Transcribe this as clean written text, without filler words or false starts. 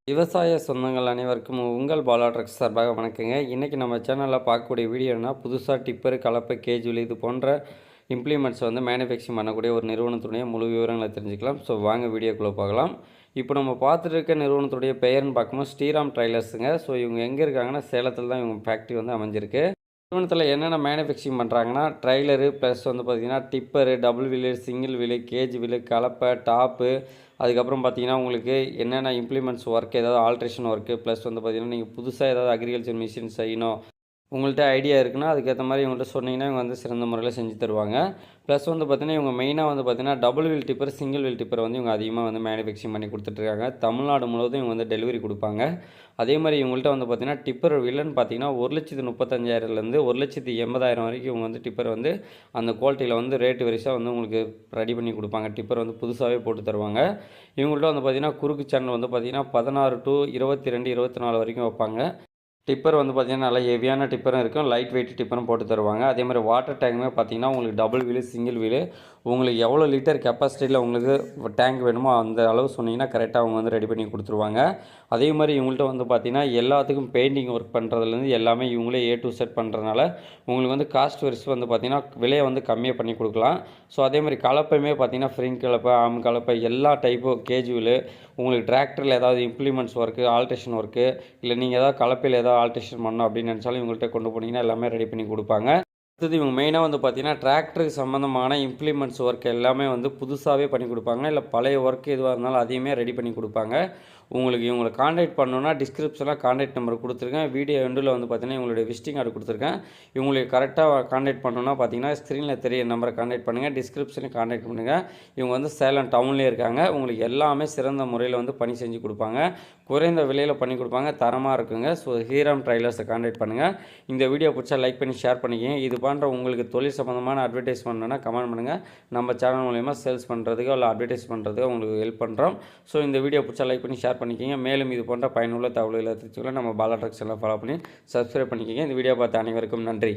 விவசாய சொந்தங்கள் அனைவருக்கும் உங்கள் பாலா ட்ரக்ஸ் சார்பாக வணக்கங்க. இன்றைக்கி நம்ம சேனலில் பார்க்கக்கூடிய வீடியோனா புதுசாக டிப்பர், கலப்பை, கேஜுவல் இது போன்ற இம்ப்ளிமெண்ட்ஸ் வந்து மேனுஃபேக்சரிங் பண்ணக்கூடிய ஒரு நிறுவனத்துடைய முழு விவரங்களை தெரிஞ்சுக்கலாம். ஸோ வாங்க வீடியோக்குள்ளே பார்க்கலாம். இப்போ நம்ம பார்த்துட்டு இருக்க நிறுவனத்துடைய பெயர்னு பார்க்கும்போது ஸ்ரீராம் ட்ரைலர்ஸுங்க. ஸோ இவங்க எங்கே இருக்காங்கன்னா சேலத்தில் தான் இவங்க ஃபேக்ட்ரி வந்து அமைஞ்சிருக்கு. நிறுவனத்தில் என்னென்ன மேனுஃபேக்சரிங் பண்ணுறாங்கன்னா ட்ரைலரு ப்ளஸ் வந்து பார்த்திங்கன்னா tipper, double wheel, single wheel, cage wheel, கலப்பை, டாப்பு, அதுக்கப்புறம் பார்த்திங்கன்னா உங்களுக்கு என்னென்ன இம்ப்ளிமெண்ட்ஸ் ஒர்க் ஏதாவது ஆல்ட்ரேஷன் ஒர்க்கு ப்ளஸ் வந்து பார்த்திங்கன்னா நீங்கள் புதுசாக ஏதாவது அக்ரிகல்ச்சர் மிஷின் செய்யணும் உங்கள்கிட்ட ஐடியா இருக்குன்னா அதுக்கேற்ற மாதிரி இவங்கள்ட்ட சொன்னீங்கன்னா இவங்க வந்து சிறந்த முறையில் செஞ்சு தருவாங்க. ப்ளஸ் வந்து பார்த்திங்கன்னா இவங்க மெயினாக வந்து பார்த்திங்கன்னா double wheel tipper, single wheel tipper வந்து இவங்க அதிகமாக வந்து மேனுஃபேக்சரிங் பண்ணி கொடுத்துட்ருக்காங்க. தமிழ்நாடு முழுவதும் இவங்க வந்து டெலிவரி கொடுப்பாங்க. அதே மாதிரி இவங்கள்ட்ட வந்து பார்த்திங்கன்னா டிப்பர் வில்லன்னு பார்த்திங்கன்னா 1,35,000லேருந்து 1,80,000 வரைக்கும் இவங்க வந்து டிப்பர் வந்து அந்த குவாலிட்டியில் வந்து ரேட்டு வரிசையாக வந்து உங்களுக்கு ரெடி பண்ணி கொடுப்பாங்க. டிப்பர் வந்து புதுசாகவே போட்டு தருவாங்க. இவங்கள்ட்ட வந்து பார்த்திங்கன்னா குறுக்கு சேனல் வந்து பார்த்திங்கன்னா 16 to 22, 24 வரைக்கும் வைப்பாங்க. டிப்பர் வந்து பார்த்திங்கன்னா நல்லா ஹெவியான டிப்பரும் இருக்கும், லைட் வெயிட் டிப்பரும் போட்டு தருவாங்க. அதே மாதிரி வாட்டர் டேங்குமே பார்த்திங்கன்னா உங்களுக்கு டபுள் வீலு, சிங்கிள் வீலு உங்களுக்கு எவ்வளோ லிட்டர் கெப்பாசிட்டியில் உங்களுக்கு டேங்க் வேணுமோ அந்த அளவு சொன்னீங்கன்னா கரெக்டாக அவங்க வந்து ரெடி பண்ணி கொடுத்துருவாங்க. அதே மாதிரி இவங்கள்ட்ட வந்து பார்த்திங்கன்னா எல்லாத்துக்கும் பெயிண்டிங் ஒர்க் பண்ணுறதுலேருந்து எல்லாமே இவங்களே A to Z பண்ணுறதுனால உங்களுக்கு வந்து காஸ்ட் வைஸ் வந்து பார்த்திங்கன்னா விலையை வந்து கம்மியாக பண்ணி கொடுக்கலாம். ஸோ அதே மாதிரி கலப்பையுமே பார்த்திங்கன்னா ஃப்ரிங் கலப்பை, ஆம் கலப்பை எல்லா டைப்பு கேஜுவலு உங்களுக்கு டிராக்டரில் ஏதாவது இம்ப்ளிமெண்ட்ஸ் ஒர்க்கு, ஆல்ட்ரேஷன் ஒர்க்கு இல்லை நீங்கள் ஏதாவது கலப்பையில் ஏதாவது ஆல்ட்ரேஷன் பண்ணணும் அப்படின்னு நினச்சாலும் இவங்கள்ட்ட கொண்டு போனீங்கன்னா எல்லாமே ரெடி பண்ணி கொடுப்பாங்க. அடுத்தது இவங்க மெயினாக வந்து பார்த்திங்கன்னா டிராக்டருக்கு சம்மந்தமான இம்ப்ளிமெண்ட்ஸ் ஒர்க் எல்லாமே வந்து புதுசாகவே பண்ணி கொடுப்பாங்க. இல்லை பழைய ஒர்க் எதுவாக இருந்தாலும் அதையுமே ரெடி பண்ணி கொடுப்பாங்க. உங்களுக்கு இவங்களை காண்டாக்ட் பண்ணணுன்னா டிஸ்கிரிப்ஷனில் காண்டாக்ட் நம்பர் கொடுத்துருக்கேன். வீடியோ எண்டில் வந்து பார்த்திங்கன்னா இவங்களுடைய விசிட்டிங் கார்டு கொடுத்துருக்கேன். இவங்களுக்கு கரெக்டாக காண்டாக்ட் பண்ணணுன்னா பார்த்திங்கன்னா ஸ்க்ரீனில் தெரிய நம்பரை காண்டாக்ட் பண்ணுங்கள், டிஸ்கிரிப்ஷனில் காண்டாக்ட் பண்ணுங்கள். இவங்க வந்து சேலம் டவுன்லேயே இருக்காங்க. உங்களுக்கு எல்லாமே சிறந்த முறையில் வந்து பணி செஞ்சு கொடுப்பாங்க. குறைந்த விலையில் பண்ணி கொடுப்பாங்க, தரமாக இருக்குங்க. ஸோ ஸ்ரீராம் ட்ரைலர்ஸை காண்டாக்ட் பண்ணுங்கள். இந்த வீடியோ பிடிச்சா லைக் பண்ணி ஷேர் பண்ணிக்கங்க. இது போன்ற உங்களுக்கு தொழில் சம்மந்தமான அட்வர்டைஸ் பண்ணணுன்னா கமெண்ட் பண்ணுங்கள். நம்ம சேனல் மூலயமா சேல்ஸ் பண்ணுறதுக்கோ இல்லை அட்வர்டைஸ் பண்ணுறதுக்கோ உங்களுக்கு ஹெல்ப் பண்ணுறோம். ஸோ இந்த வீடியோ பிடிச்சா லைக் பண்ணி ஷேர் பண்ணிக்கங்க. மேலும் இது போன்ற பயனுள்ள தகவல்களை தெரிஞ்சுக்கலாம் நம்ம பாலா ட்ரக்ஸ் எல்லாம் ஃபாலோ பண்ணி சப்ஸ்கிரைப் பண்ணிக்கங்க. இந்த வீடியோ பார்த்த அனைவருக்கும் நன்றி.